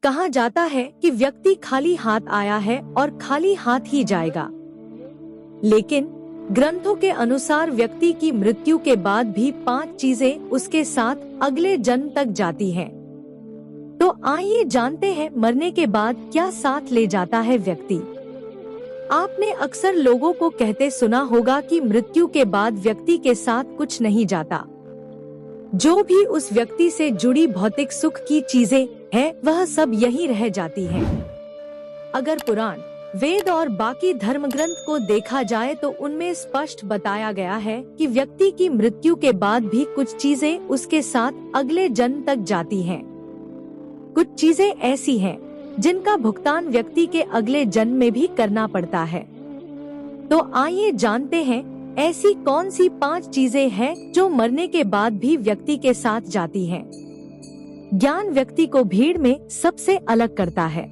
कहा जाता है कि व्यक्ति खाली हाथ आया है और खाली हाथ ही जाएगा, लेकिन ग्रंथों के अनुसार व्यक्ति की मृत्यु के बाद भी 5 चीजें उसके साथ अगले जन्म तक जाती हैं। तो आइए जानते हैं मरने के बाद क्या साथ ले जाता है व्यक्ति। आपने अक्सर लोगों को कहते सुना होगा कि मृत्यु के बाद व्यक्ति के साथ कुछ नहीं जाता। जो भी उस व्यक्ति से जुड़ी भौतिक सुख की चीजें हैं, वह सब यहीं रह जाती हैं। अगर पुराण, वेद और बाकी धर्म ग्रंथ को देखा जाए तो उनमें स्पष्ट बताया गया है कि व्यक्ति की मृत्यु के बाद भी कुछ चीजें उसके साथ अगले जन्म तक जाती हैं। कुछ चीजें ऐसी हैं जिनका भुगतान व्यक्ति के अगले जन्म में भी करना पड़ता है। तो आइए जानते हैं ऐसी कौन सी 5 चीजें हैं जो मरने के बाद भी व्यक्ति के साथ जाती हैं। ज्ञान व्यक्ति को भीड़ में सबसे अलग करता है।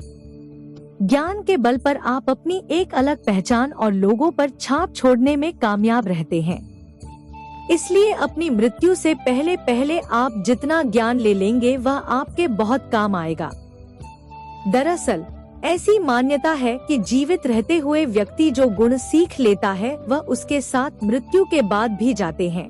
ज्ञान के बल पर आप अपनी एक अलग पहचान और लोगों पर छाप छोड़ने में कामयाब रहते हैं। इसलिए अपनी मृत्यु से पहले पहले आप जितना ज्ञान ले लेंगे वह आपके बहुत काम आएगा। दरअसल ऐसी मान्यता है कि जीवित रहते हुए व्यक्ति जो गुण सीख लेता है वह उसके साथ मृत्यु के बाद भी जाते हैं।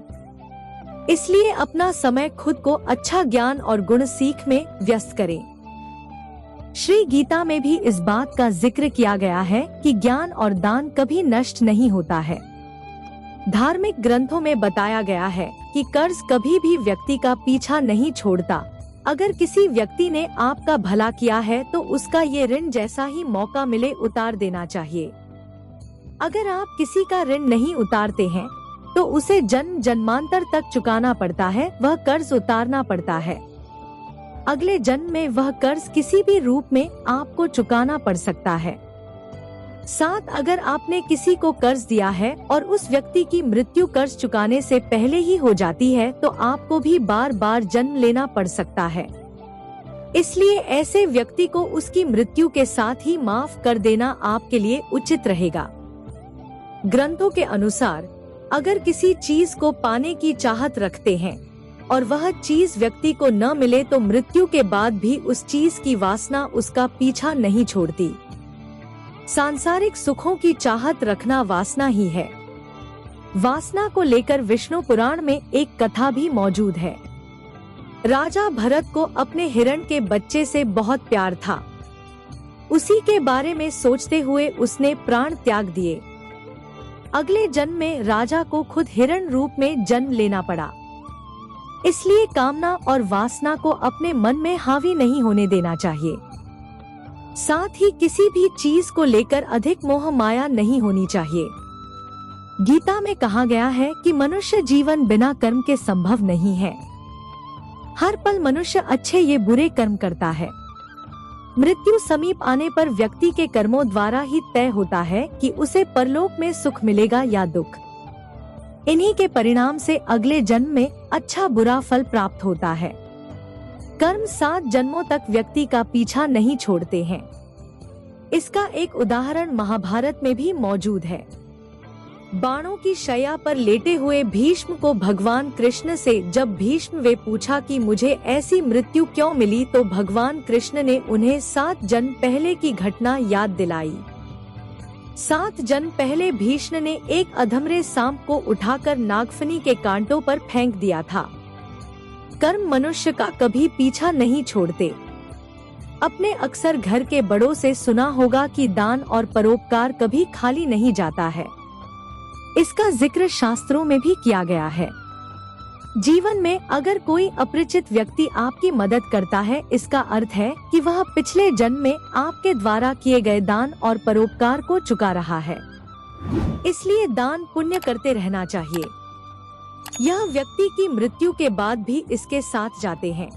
इसलिए अपना समय खुद को अच्छा ज्ञान और गुण सीख में व्यस्त करें। श्री गीता में भी इस बात का जिक्र किया गया है कि ज्ञान और दान कभी नष्ट नहीं होता है। धार्मिक ग्रंथों में बताया गया है कि कर्ज कभी भी व्यक्ति का पीछा नहीं छोड़ता। अगर किसी व्यक्ति ने आपका भला किया है तो उसका ये ऋण जैसा ही मौका मिले उतार देना चाहिए। अगर आप किसी का ऋण नहीं उतारते हैं तो उसे जन्म जन्मांतर तक चुकाना पड़ता है, वह कर्ज उतारना पड़ता है। अगले जन्म में वह कर्ज किसी भी रूप में आपको चुकाना पड़ सकता है। साथ अगर आपने किसी को कर्ज दिया है और उस व्यक्ति की मृत्यु कर्ज चुकाने से पहले ही हो जाती है तो आपको भी बार बार जन्म लेना पड़ सकता है। इसलिए ऐसे व्यक्ति को उसकी मृत्यु के साथ ही माफ कर देना आपके लिए उचित रहेगा। ग्रंथों के अनुसार अगर किसी चीज को पाने की चाहत रखते हैं और वह चीज व्यक्ति को न मिले तो मृत्यु के बाद भी उस चीज की वासना उसका पीछा नहीं छोड़ती। सांसारिक सुखों की चाहत रखना वासना ही है। वासना को लेकर विष्णु पुराण में एक कथा भी मौजूद है। राजा भरत को अपने हिरण के बच्चे से बहुत प्यार था। उसी के बारे में सोचते हुए उसने प्राण त्याग दिए। अगले जन्म में राजा को खुद हिरण रूप में जन्म लेना पड़ा। इसलिए कामना और वासना को अपने मन में हावी नहीं होने देना चाहिए। साथ ही किसी भी चीज को लेकर अधिक मोह माया नहीं होनी चाहिए। गीता में कहा गया है कि मनुष्य जीवन बिना कर्म के संभव नहीं है। हर पल मनुष्य अच्छे या बुरे कर्म करता है। मृत्यु समीप आने पर व्यक्ति के कर्मों द्वारा ही तय होता है कि उसे परलोक में सुख मिलेगा या दुख। इन्हीं के परिणाम से अगले जन्म में अच्छा बुरा फल प्राप्त होता है। कर्म 7 जन्मों तक व्यक्ति का पीछा नहीं छोड़ते हैं। इसका एक उदाहरण महाभारत में भी मौजूद है। बाणों की शैया पर लेटे हुए भीष्म को भगवान कृष्ण से जब भीष्म वे पूछा कि मुझे ऐसी मृत्यु क्यों मिली तो भगवान कृष्ण ने उन्हें 7 जन्म पहले की घटना याद दिलाई। 7 जन्म पहले भीष्म ने एक अधमरे सांप को उठाकर नागफनी के कांटों पर फेंक दिया था। कर्म मनुष्य का कभी पीछा नहीं छोड़ते। अपने अक्सर घर के बड़ों से सुना होगा कि दान और परोपकार कभी खाली नहीं जाता है। इसका जिक्र शास्त्रों में भी किया गया है। जीवन में अगर कोई अपरिचित व्यक्ति आपकी मदद करता है, इसका अर्थ है कि वह पिछले जन्म में आपके द्वारा किए गए दान और परोपकार को चुका रहा है। इसलिए दान पुण्य करते रहना चाहिए। यह व्यक्ति की मृत्यु के बाद भी इसके साथ जाते हैं।